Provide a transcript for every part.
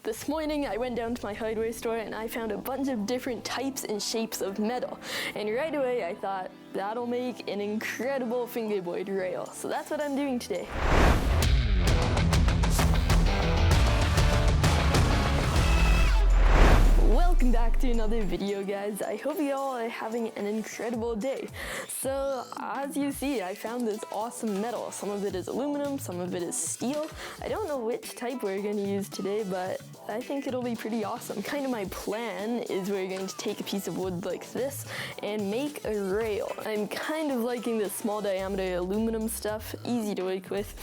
This morning I went down to my hardware store and I found a bunch of different types and shapes of metal. And right away I thought, that'll make an incredible fingerboard rail. So that's what I'm doing today. Welcome back to another video, guys. I hope you all are having an incredible day. So as you see, I found this awesome metal. Some of it is aluminum, some of it is steel. I don't know which type we're going to use today, but I think it'll be pretty awesome. Kind of my plan is we're going to take a piece of wood like this and make a rail. I'm kind of liking this small diameter aluminum stuff, easy to work with,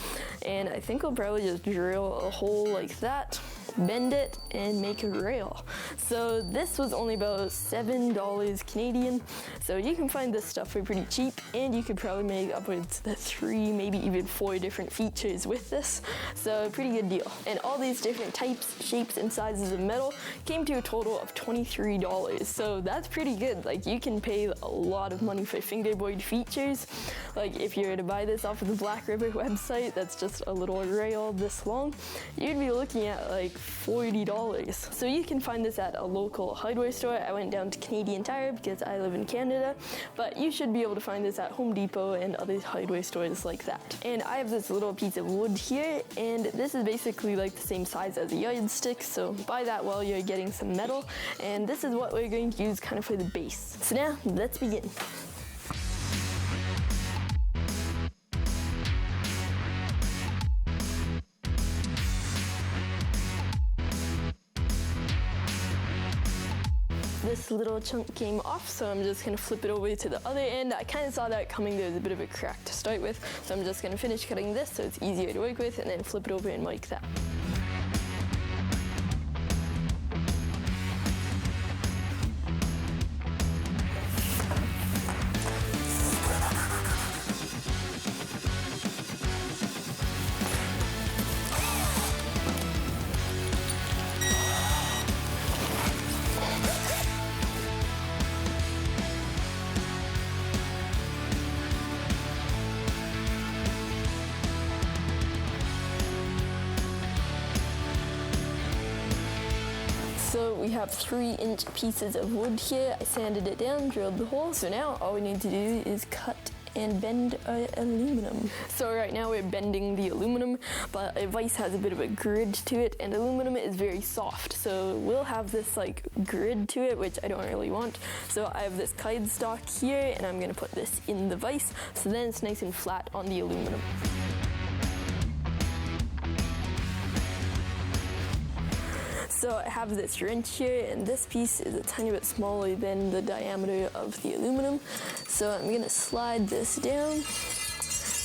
and I think I'll probably just drill a hole like that, bend it, and make a rail. So this was only about $7 Canadian, so you can find this stuff for pretty cheap, and you could probably make upwards to 3, maybe even 4 different features with this, so pretty good deal. And all these different types, shapes, and sizes of metal came to a total of $23, so that's pretty good. Like, you can pay a lot of money for fingerboard features. Like, if you were to buy this off of the Black River website, that's just a little rail this long, you'd be looking at like $40. So you can find this at a local hardware store. I went down to Canadian Tire because I live in Canada, but you should be able to find this at Home Depot and other hardware stores like that. And I have this little piece of wood here, and this is basically like the same size as a yardstick, so buy that while you're getting some metal, and this is what we're going to use kind of for the base. So now, let's begin. This little chunk came off, so I'm just gonna flip it over to the other end. I kind of saw that coming. There was a bit of a crack to start with, so I'm just gonna finish cutting this so it's easier to work with, and then flip it over and like that. So we have 3-inch pieces of wood here. I sanded it down, drilled the hole. So now all we need to do is cut and bend aluminum. So right now we're bending the aluminum, but a vise has a bit of a grid to it, and aluminum is very soft. So we'll have this like grid to it, which I don't really want. So I have this cardstock here, and I'm gonna put this in the vise, so then it's nice and flat on the aluminum. So I have this wrench here, and this piece is a tiny bit smaller than the diameter of the aluminum. So I'm gonna slide this down,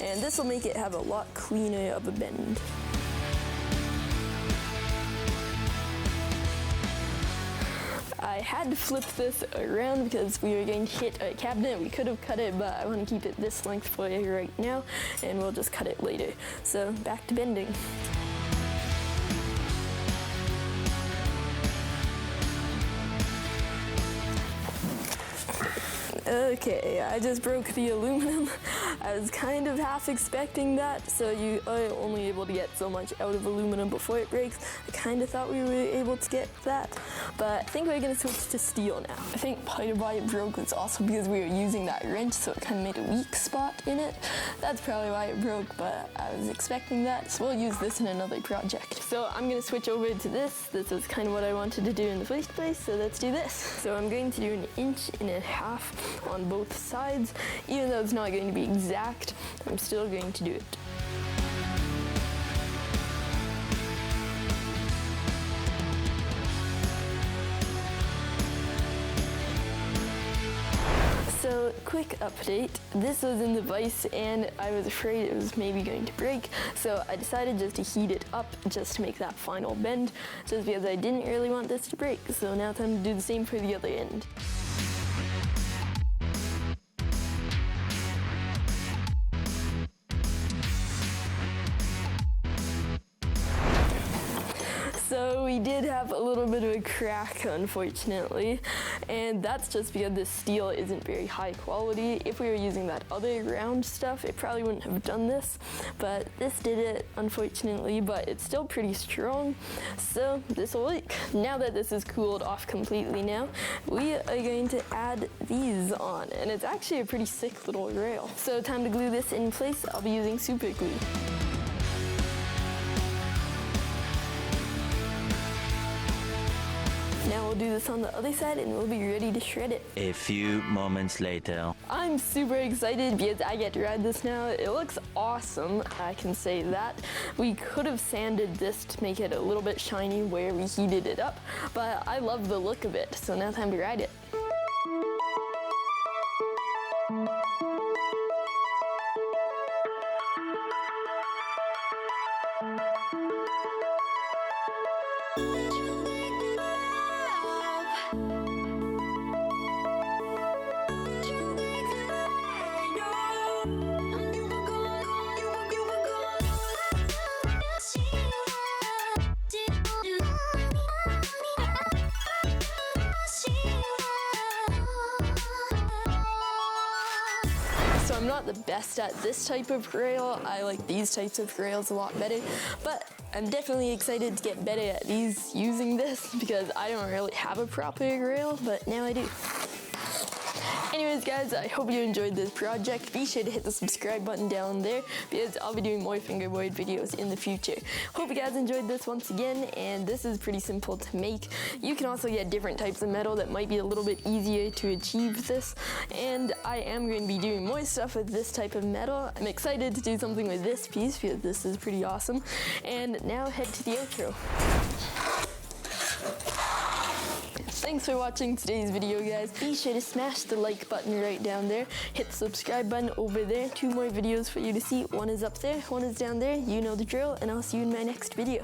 and this will make it have a lot cleaner of a bend. I had to flip this around because we were going to hit a cabinet. We could have cut it, but I want to keep it this length for you right now, and we'll just cut it later. So back to bending. Okay, I just broke the aluminum. I was kind of half expecting that, so you are only able to get so much out of aluminum before it breaks. I kind of thought we were able to get that, but I think we're going to switch to steel now. I think part of why it broke was also because we were using that wrench, so it kind of made a weak spot in it. That's probably why it broke, but I was expecting that, so we'll use this in another project. So I'm going to switch over to this. This is kind of what I wanted to do in the first place, so let's do this. So I'm going to do 1.5 inches on both sides. Even though it's not going to be exact, I'm still going to do it. So, quick update. This was in the vise and I was afraid it was maybe going to break, so I decided just to heat it up just to make that final bend, just because I didn't really want this to break. So now it's time to do the same for the other end. So we we did have a little bit of a crack, unfortunately, and that's just because this steel isn't very high quality. If we were using that other round stuff, it probably wouldn't have done this, but this did it, unfortunately, but it's still pretty strong, so this will work. Now that this is cooled off completely now, we are going to add these on, and it's actually a pretty sick little rail. So time to glue this in place. I'll be using super glue. Now we'll do this on the other side and we'll be ready to shred it. A few moments later. I'm super excited because I get to ride this now. It looks awesome, I can say that. We could have sanded this to make it a little bit shiny where we heated it up, but I love the look of it, so now time to ride it. So I'm not the best at this type of rail. I like these types of rails a lot better, but I'm definitely excited to get better at these using this because I don't really have a proper rail, but now I do. Anyways guys, I hope you enjoyed this project. Be sure to hit the subscribe button down there because I'll be doing more fingerboard videos in the future. Hope you guys enjoyed this once again, and this is pretty simple to make. You can also get different types of metal that might be a little bit easier to achieve this, and I am going to be doing more stuff with this type of metal. I'm excited to do something with this piece because this is pretty awesome. And now head to the outro. Thanks for watching today's video, guys. Be sure to smash the like button right down there. Hit the subscribe button over there. 2 more videos for you to see. One is up there, one is down there. You know the drill, and I'll see you in my next video.